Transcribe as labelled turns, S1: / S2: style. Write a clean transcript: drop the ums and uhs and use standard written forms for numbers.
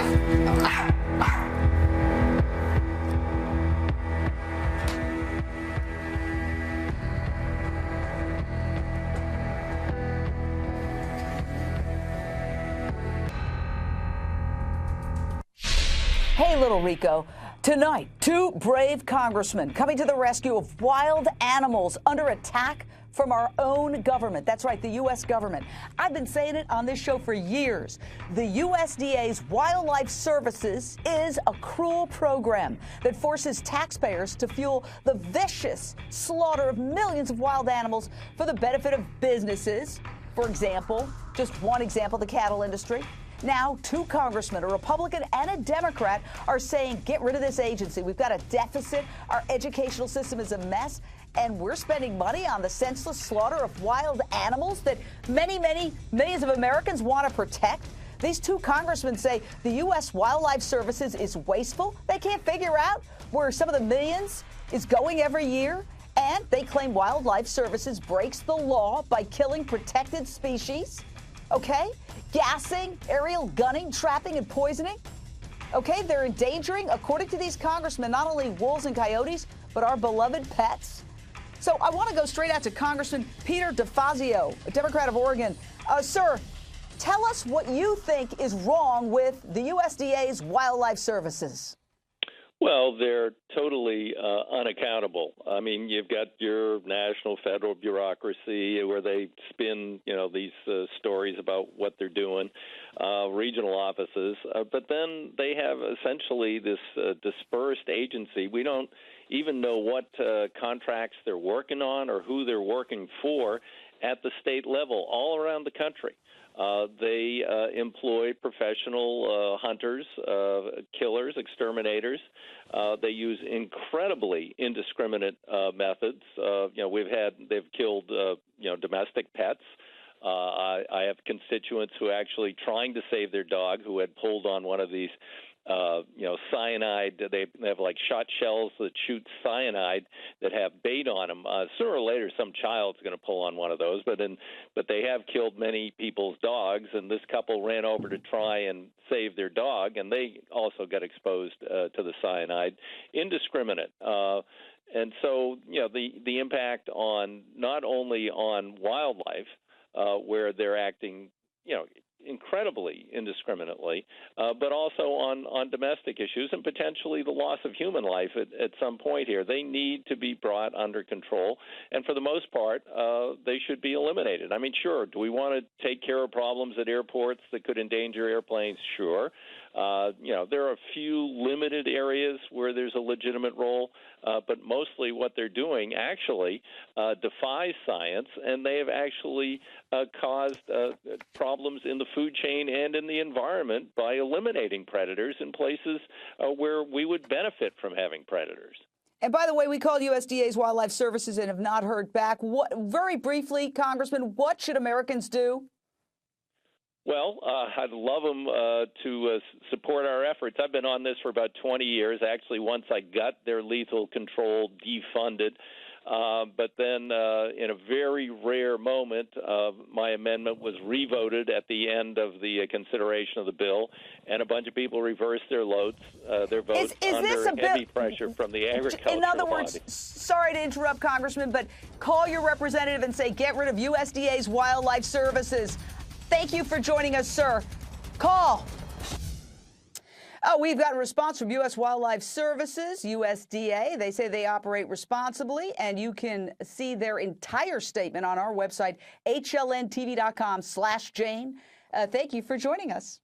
S1: Hey, little Rico. Tonight, two brave congressmen coming to the rescue of wild animals under attack from our own government. That's right, the U.S. government. I've been saying it on this show for years. The USDA's Wildlife Services is a cruel program that forces taxpayers to fuel the vicious slaughter of millions of wild animals for the benefit of businesses. For example, just one example, the cattle industry. Now, two congressmen, a Republican and a Democrat, are saying, get rid of this agency. We've got a deficit. Our educational system is a mess. And we're spending money on the senseless slaughter of wild animals that millions of Americans want to protect. These two congressmen say the U.S. Wildlife Services is wasteful. They can't figure out where some of the millions is going every year. And they claim Wildlife Services breaks the law by killing protected species. Okay? Gassing, aerial gunning, trapping, and poisoning. Okay? They're endangering, according to these congressmen, not only wolves and coyotes, but our beloved pets. So I want to go straight out to Congressman Peter DeFazio, a Democrat of Oregon. Sir, tell us what you think is wrong with the USDA's Wildlife Services.
S2: Well, they're totally unaccountable. I mean, you've got your national federal bureaucracy where they spin, these stories about what they're doing, regional offices, but then they have essentially this dispersed agency. We don't even know what contracts they're working on or who they're working for at the state level all around the country. They employ professional hunters, killers, exterminators. They use incredibly indiscriminate methods. They've killed, domestic pets. I have constituents who are actually trying to save their dog who had pulled on one of these cyanide. They have like shot shells that shoot cyanide that have bait on them. Sooner or later, some child's going to pull on one of those. But they have killed many people's dogs. And this couple ran over to try and save their dog, and they also got exposed to the cyanide. Indiscriminate. And so, the impact on not only on wildlife, where they're acting, incredibly indiscriminately, but also on domestic issues and potentially the loss of human life at some point here. They need to be brought under control, and for the most part, they should be eliminated. I mean, sure, do we want to take care of problems at airports that could endanger airplanes? Sure. There are a few limited areas where there's a legitimate role, but mostly what they're doing actually defies science, and they have actually caused problems in the food chain and in the environment by eliminating predators in places where we would benefit from having predators.
S1: And by the way, we called USDA's Wildlife Services and have not heard back. Very briefly, Congressman, what should Americans do?
S2: Well, I'd love them to support our efforts. I've been on this for about 20 years. Actually, once I got their lethal control defunded, but then in a very rare moment, my amendment was revoted at the end of the consideration of the bill, and a bunch of people reversed their votes under heavy pressure from the agricultural
S1: In other words,
S2: body.
S1: Sorry to interrupt, Congressman, but call your representative and say, get rid of USDA's Wildlife Services. Thank you for joining us, sir. Call. We've got a response from U.S. Wildlife Services, USDA. They say they operate responsibly, and you can see their entire statement on our website, hlntv.com/Jane. Thank you for joining us.